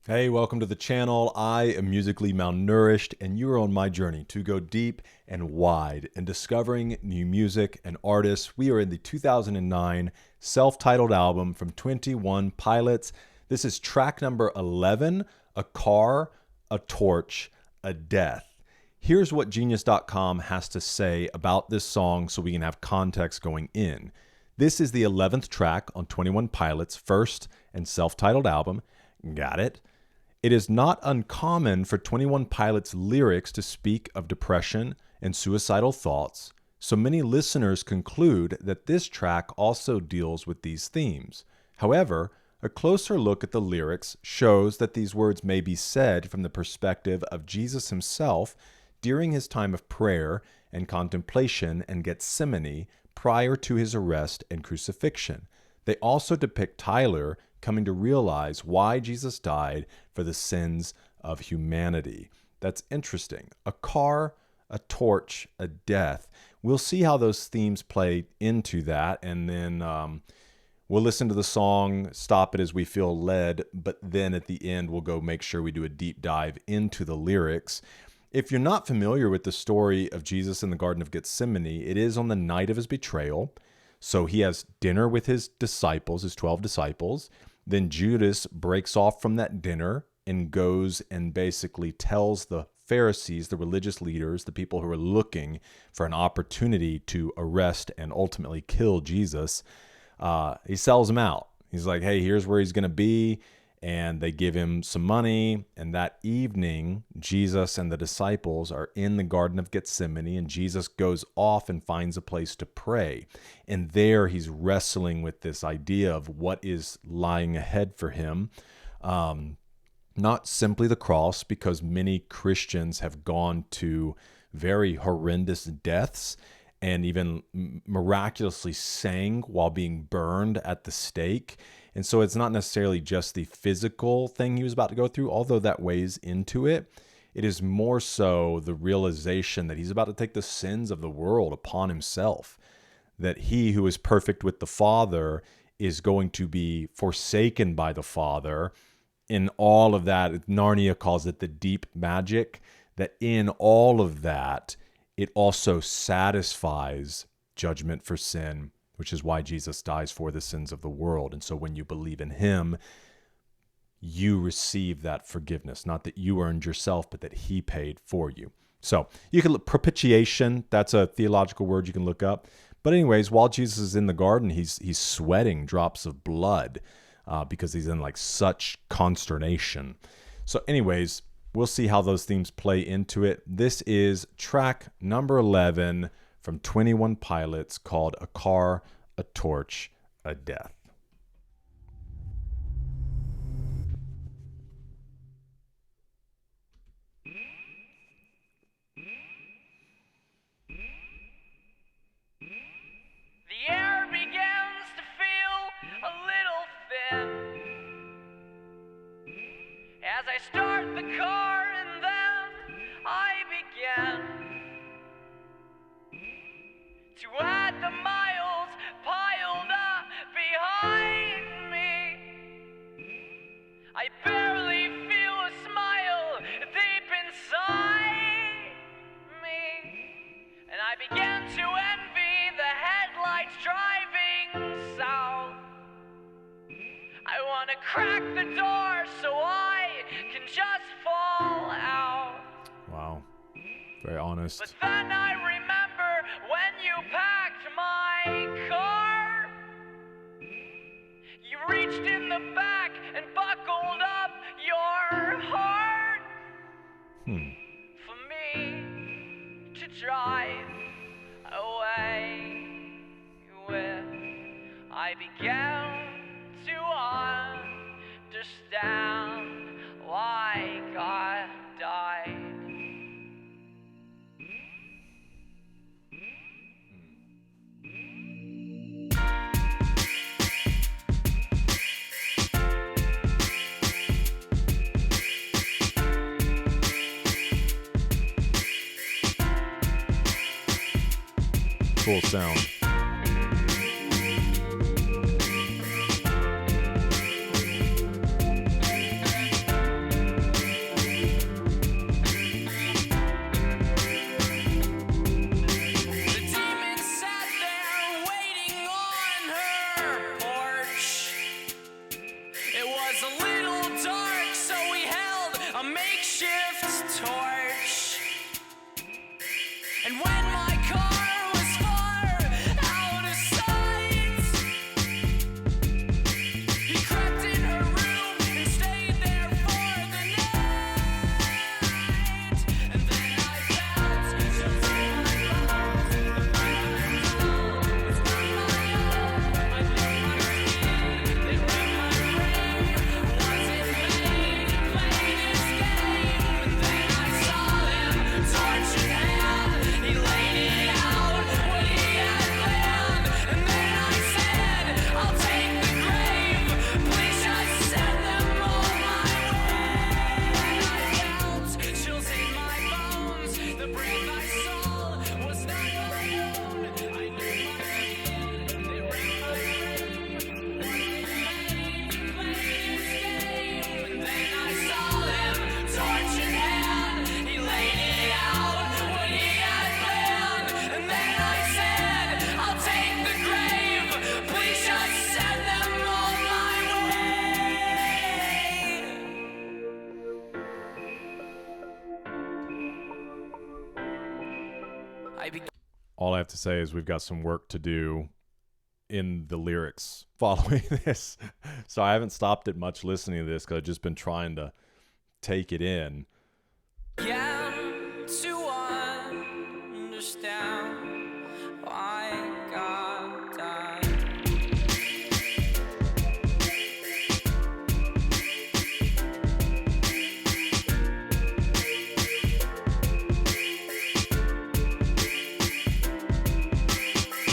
Hey, welcome to the channel. I am musically malnourished, and you are on my journey to go deep and wide in discovering new music and artists. We are in the 2009 self-titled album from 21 Pilots. This is track number 11, A Car, a Torch, a Death. Here's what Genius.com has to say about this song so we can have context going in. This is the 11th track on 21 Pilots' first and self-titled album. Got it? It is not uncommon for 21 Pilots' lyrics to speak of depression and suicidal thoughts, so many listeners conclude that this track also deals with these themes. However, a closer look at the lyrics shows that these words may be said from the perspective of Jesus himself during his time of prayer and contemplation in Gethsemane prior to his arrest and crucifixion. They also depict Tyler coming to realize why Jesus died for the sins of humanity. That's interesting. A car, a torch, a death. We'll see how those themes play into that, and then we'll listen to the song, stop it as we feel led, but then at the end we'll go make sure we do a deep dive into the lyrics. If you're not familiar with the story of Jesus in the Garden of Gethsemane, it is on the night of his betrayal. So he has dinner with his disciples, his 12 disciples. Then Judas breaks off from that dinner and goes and basically tells the Pharisees, the religious leaders, the people who are looking for an opportunity to arrest and ultimately kill Jesus, he sells them out. He's like, hey, here's where he's going to be. And they give him some money. And that evening, Jesus and the disciples are in the Garden of Gethsemane, and Jesus goes off and finds a place to pray. And there he's wrestling with this idea of what is lying ahead for him. Not simply the cross, because many Christians have gone to very horrendous deaths and even miraculously sang while being burned at the stake. And so it's not necessarily just the physical thing he was about to go through, although that weighs into it. It is more so the realization that he's about to take the sins of the world upon himself, that he who is perfect with the Father is going to be forsaken by the Father. In all of that, Narnia calls it the deep magic, that in all of that, it also satisfies judgment for sin, which is why Jesus dies for the sins of the world. And so when you believe in him, you receive that forgiveness, not that you earned yourself, but that he paid for you. So you can look, propitiation, that's a theological word you can look up. But anyways, while Jesus is in the garden, he's sweating drops of blood because he's in like such consternation. So anyways, we'll see how those themes play into it. This is track number 11 from 21 Pilots, called A Car, a Torch, a Death. The air begins to feel a little thin as I start the car, and then I begin to add the miles piled up behind me. I barely feel a smile deep inside me, and I begin to envy the headlights driving south. I want to crack the door so I can just fall out. Wow, very honest. But then I remember when you packed my car. You reached in the back and buckled up your heart for me to drive away with. I began to understand why God died. Cool sound. And when my car was far out of sight, he crept in her room and stayed there for the night. And then I felt chills in my bones. The breath was not my own. I knew my skin, they read my brain. Was it fate? He played his game. And then I saw him, torch in hand. He laid it out what he had planned. And then I said, I'll take the grave. Please just send them all my way. And I felt chills in my bones. The breath I saw was not my own. I knew my skin, they read my brain. Was it fate? He played his game. And then I saw him, torch in hand. He laid it out what he had planned. And then I said, I'll take the grave. Please just send them all my way. I began. All I have to say is we've got some work to do in the lyrics following this. So I haven't stopped at much listening to this because I've just been trying to take it in. Began to understand why God died.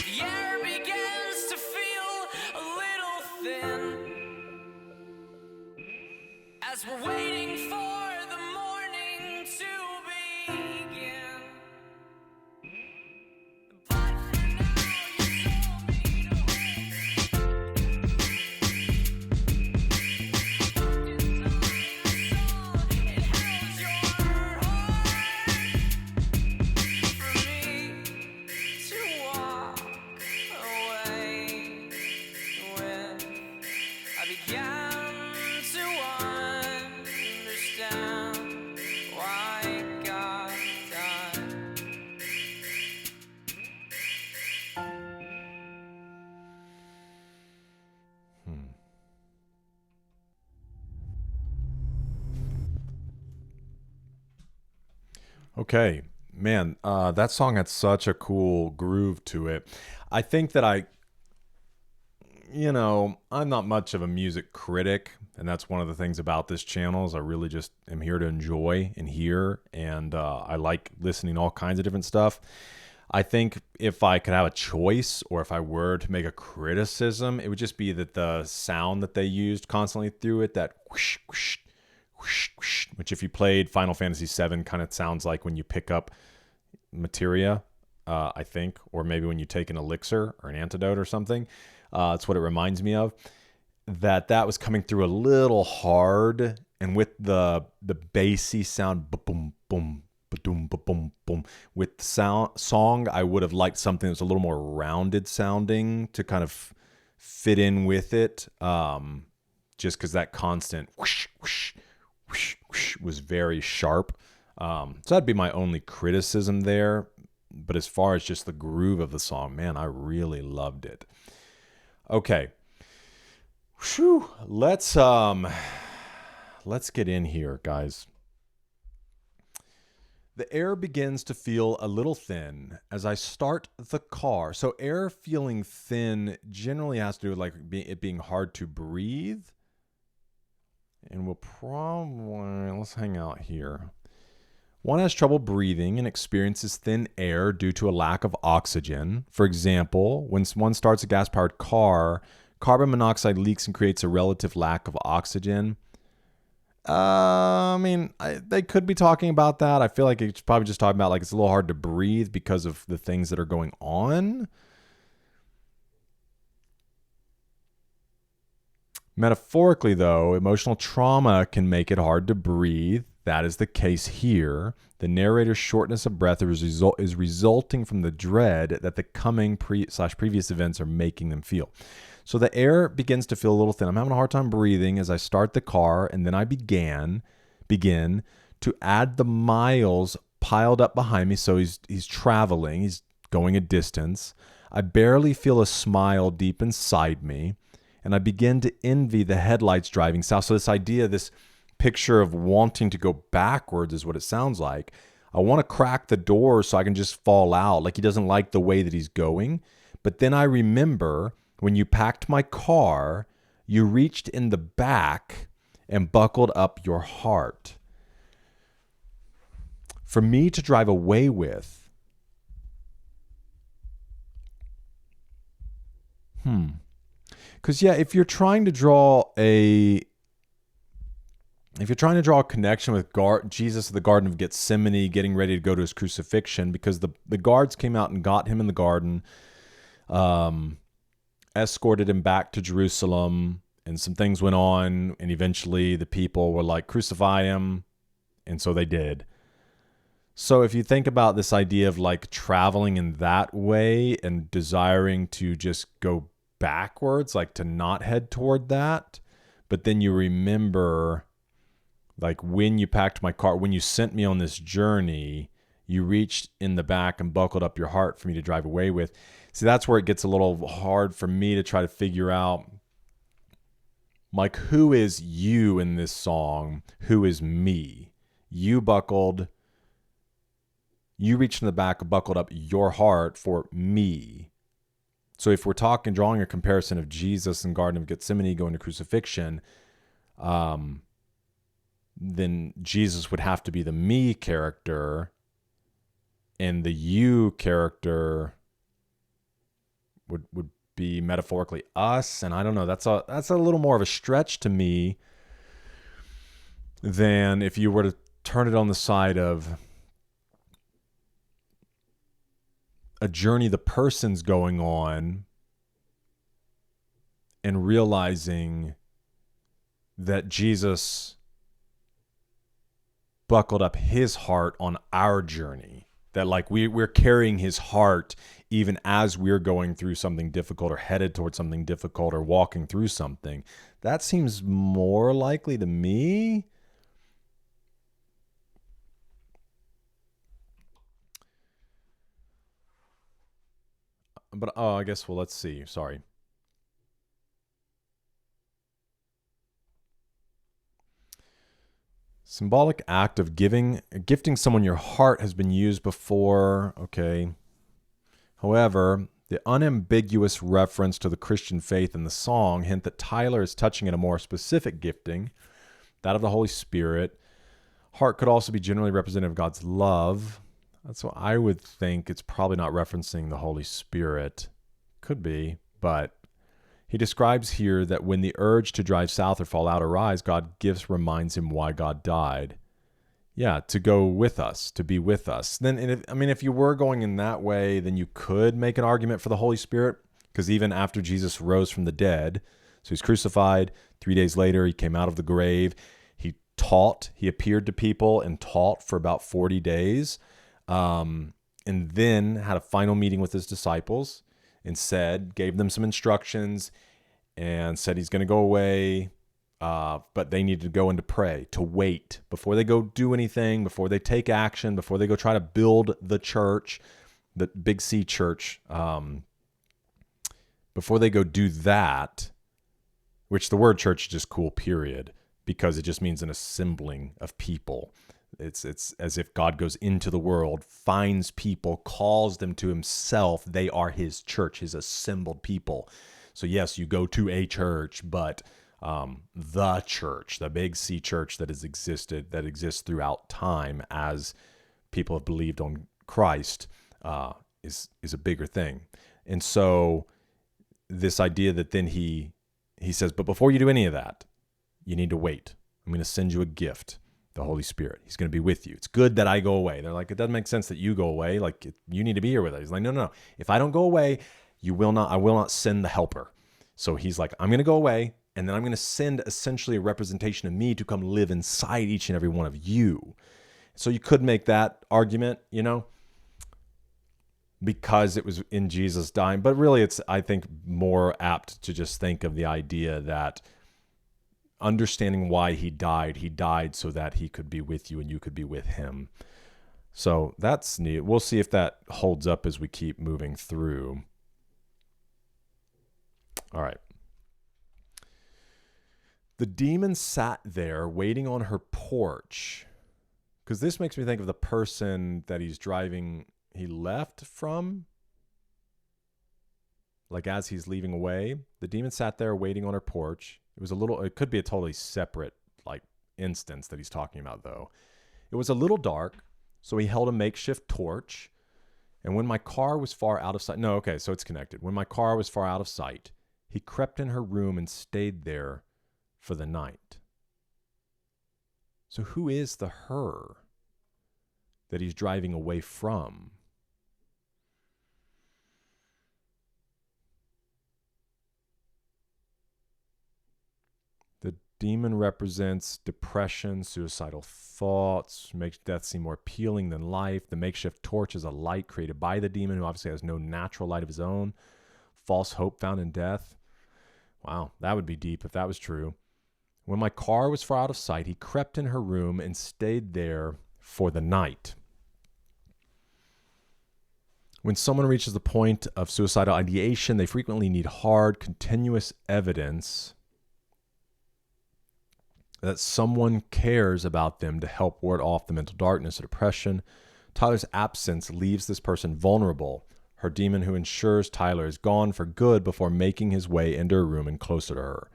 The air begins to feel a little thin as we're waiting for the morning to begin. But for now, you told me to hold. Inside I saw it held your heart for me to walk away with. I began to understand why God died. Okay, man, that song had such a cool groove to it. I think that I'm not much of a music critic, and that's one of the things about this channel is I really just am here to enjoy and hear, and I like listening to all kinds of different stuff. I think if I could have a choice, or if I were to make a criticism, it would just be that the sound that they used constantly through it, that whoosh, whoosh, whoosh, whoosh, which if you played Final Fantasy VII kind of sounds like when you pick up materia, I think, or maybe when you take an elixir or an antidote or something. That's what it reminds me of. That was coming through a little hard, and with the bassy sound, boom, boom, boom, boom, boom. With the song, I would have liked something that's a little more rounded sounding to kind of fit in with it. Just because that constant whoosh, whoosh, whoosh, whoosh was very sharp. So that'd be my only criticism there. But as far as just the groove of the song, man, I really loved it. Okay. Whew. Let's get in here, guys. The air begins to feel a little thin as I start the car. So air feeling thin generally has to do with like it being hard to breathe. And we'll probably, let's hang out here. One has trouble breathing and experiences thin air due to a lack of oxygen. For example, when one starts a gas-powered car, carbon monoxide leaks and creates a relative lack of oxygen. They could be talking about that. I feel like it's probably just talking about like it's a little hard to breathe because of the things that are going on. Metaphorically, though, emotional trauma can make it hard to breathe. That is the case here. The narrator's shortness of breath is resulting from the dread that the coming previous events are making them feel. So the air begins to feel a little thin. I'm having a hard time breathing as I start the car, and then I begin to add the miles piled up behind me, so he's traveling, he's going a distance. I barely feel a smile deep inside me, and I begin to envy the headlights driving south. So this idea, this picture of wanting to go backwards is what it sounds like. I want to crack the door so I can just fall out. Like he doesn't like the way that he's going. But then I remember when you packed my car, you reached in the back and buckled up your heart. For me to drive away with, because if you're trying to draw a connection with Jesus at the Garden of Gethsemane, getting ready to go to his crucifixion, because the guards came out and got him in the garden, escorted him back to Jerusalem, and some things went on, and eventually the people were like, crucify him, and so they did. So if you think about this idea of like traveling in that way and desiring to just go backwards, like to not head toward that, but then you remember, like when you packed my car, when you sent me on this journey, you reached in the back and buckled up your heart for me to drive away with. See, that's where it gets a little hard for me to try to figure out, like, who is you in this song? Who is me? You reached in the back and buckled up your heart for me. So if we're drawing a comparison of Jesus in Garden of Gethsemane going to crucifixion, then Jesus would have to be the me character, and the you character would be metaphorically us. And I don't know, that's a little more of a stretch to me than if you were to turn it on the side of a journey the person's going on and realizing that Jesus buckled up his heart on our journey, that like we're carrying his heart even as we're going through something difficult or headed towards something difficult or walking through something. That seems more likely to me. But I guess, well, let's see. Sorry. Symbolic act of gifting someone your heart has been used before. Okay. However, the unambiguous reference to the Christian faith in the song hint that Tyler is touching at a more specific gifting, that of the Holy Spirit. Heart could also be generally representative of God's love. That's what I would think. It's probably not referencing the Holy Spirit. Could be, but he describes here that when the urge to drive south or fall out arise, God reminds him why God died. Yeah, to go with us, to be with us. Then, if you were going in that way, then you could make an argument for the Holy Spirit, because even after Jesus rose from the dead, so he's crucified, 3 days later, he came out of the grave, he taught, he appeared to people and taught for about 40 days. And then had a final meeting with his disciples and gave them some instructions and said he's going to go away, but they needed to go and to pray, to wait before they go do anything, before they take action, before they go try to build the church, the Big C church, before they go do that, which the word church is just cool, period, because it just means an assembling of people. It's as if God goes into the world, finds people, calls them to himself. They are his church, his assembled people. So yes, you go to a church, but the church, the Big C church that exists throughout time as people have believed on Christ, is a bigger thing. And so this idea that then he says, but before you do any of that, you need to wait. I'm going to send you a gift. The Holy Spirit. He's going to be with you. It's good that I go away. They're like, it doesn't make sense that you go away. Like, you need to be here with us. He's like, no. If I don't go away, I will not send the helper. So he's like, I'm going to go away, and then I'm going to send essentially a representation of me to come live inside each and every one of you. So you could make that argument, because it was in Jesus dying. But really, it's, I think, more apt to just think of the idea that understanding why he died so that he could be with you and you could be with him. So that's neat. We'll see if that holds up as we keep moving through. All right. The demon sat there waiting on her porch, because this makes me think of the person that he left from. Like as he's leaving away, the demon sat there waiting on her porch. It could be a totally separate like instance that he's talking about though. It was a little dark, so he held a makeshift torch. And when my car was far out of sight, no, okay, so it's connected. When my car was far out of sight, he crept in her room and stayed there for the night. So who is the her that he's driving away from? The demon represents depression, suicidal thoughts, makes death seem more appealing than life. The makeshift torch is a light created by the demon, who obviously has no natural light of his own. False hope found in death. Wow, that would be deep if that was true. When my car was far out of sight, he crept in her room and stayed there for the night. When someone reaches the point of suicidal ideation, they frequently need hard, continuous evidence that someone cares about them to help ward off the mental darkness or depression. Tyler's absence leaves this person vulnerable. Her demon, who ensures Tyler is gone for good before making his way into her room and closer to her.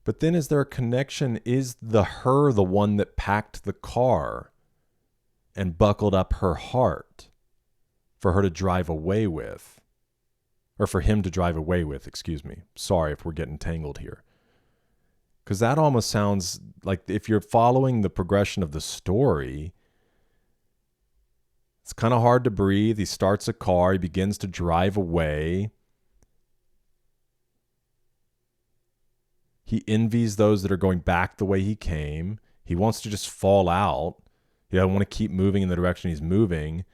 But then is there a connection? Is the her the one that packed the car and buckled up her heart for her to drive away with? Or for him to drive away with, excuse me. Sorry if we're getting tangled here. Because that almost sounds like, if you're following the progression of the story, it's kind of hard to breathe. He starts a car, he begins to drive away. He envies those that are going back the way he came. He wants to just fall out. He doesn't want to keep moving in the direction he's moving.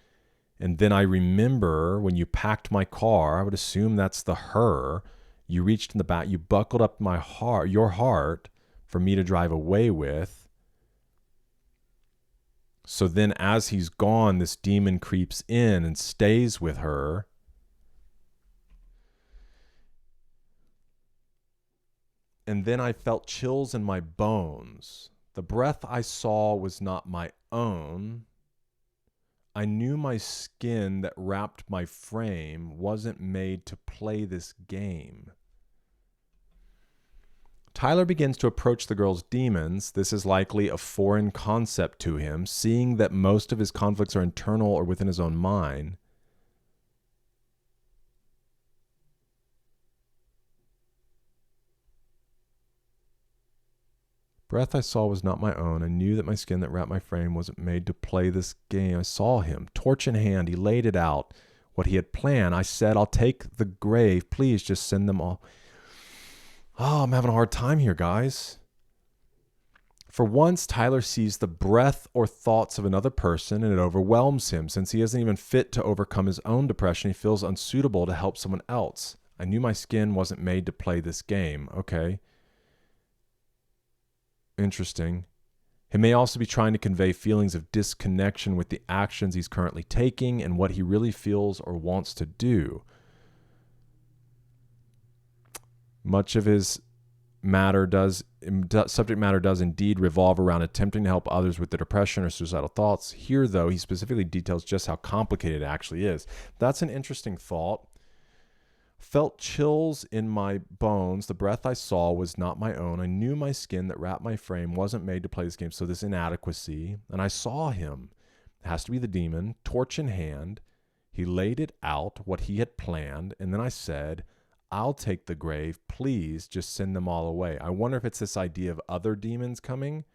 And then I remember when you packed my car, I would assume that's the her. You reached in the back, you buckled up your heart for me to drive away with. So then as he's gone, this demon creeps in and stays with her. And then I felt chills in my bones. The breath I saw was not my own. I knew my skin that wrapped my frame wasn't made to play this game. Tyler begins to approach the girl's demons. This is likely a foreign concept to him, seeing that most of his conflicts are internal or within his own mind. Breath I saw was not my own. I knew that my skin that wrapped my frame wasn't made to play this game. I saw him, torch in hand. He laid it out, what he had planned. I said, I'll take the grave. Please just send them all. Oh, I'm having a hard time here, guys. For once, Tyler sees the breath or thoughts of another person, and it overwhelms him. Since he isn't even fit to overcome his own depression, he feels unsuitable to help someone else. I knew my skin wasn't made to play this game. Okay. Interesting. He may also be trying to convey feelings of disconnection with the actions he's currently taking and what he really feels or wants to do. Much of his subject matter does indeed revolve around attempting to help others with their depression or suicidal thoughts. Here, though, he specifically details just how complicated it actually is. That's an interesting thought. Felt chills in my bones. The breath I saw was not my own. I knew my skin that wrapped my frame wasn't made to play this game. So this inadequacy. And I saw him. It has to be the demon, torch in hand. He laid it out, what he had planned. And then I said, I'll take the grave. Please just send them all away. I wonder if it's this idea of other demons coming.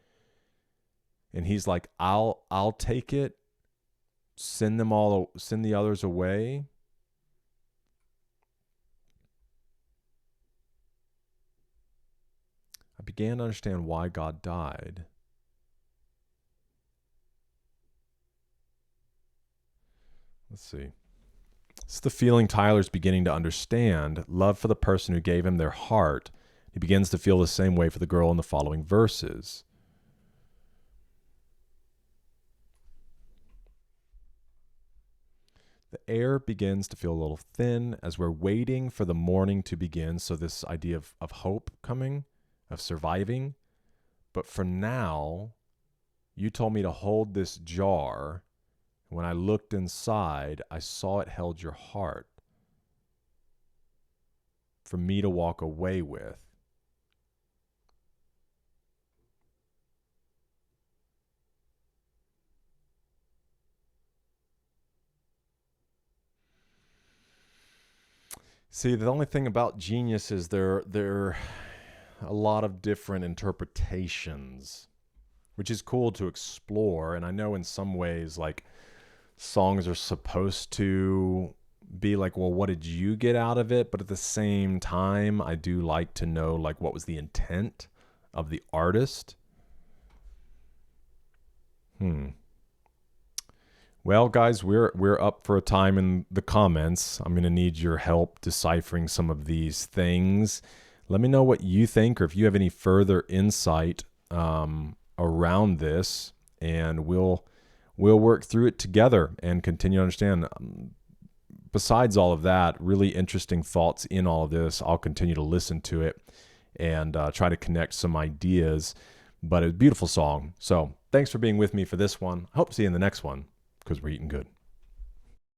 And he's like, I'll take it. Send the others away. I began to understand why God died. Let's see. It's the feeling Tyler's beginning to understand, love for the person who gave him their heart. He begins to feel the same way for the girl in the following verses. The air begins to feel a little thin as we're waiting for the morning to begin. So this idea of hope coming, of surviving. But for now, you told me to hold this jar. When I looked inside, I saw it held your heart for me to walk away with. See, the only thing about genius is there are a lot of different interpretations, which is cool to explore. And I know in some ways, like, songs are supposed to be like, well, what did you get out of it? But at the same time, I do like to know, like, what was the intent of the artist? Well, guys, we're up for a time in the comments. I'm going to need your help deciphering some of these things. Let me know what you think, or if you have any further insight around this, and we'll work through it together and continue to understand. Besides all of that, really interesting thoughts in all of this. I'll continue to listen to it and try to connect some ideas. But it's a beautiful song. So thanks for being with me for this one. I hope to see you in the next one, because we're eating good.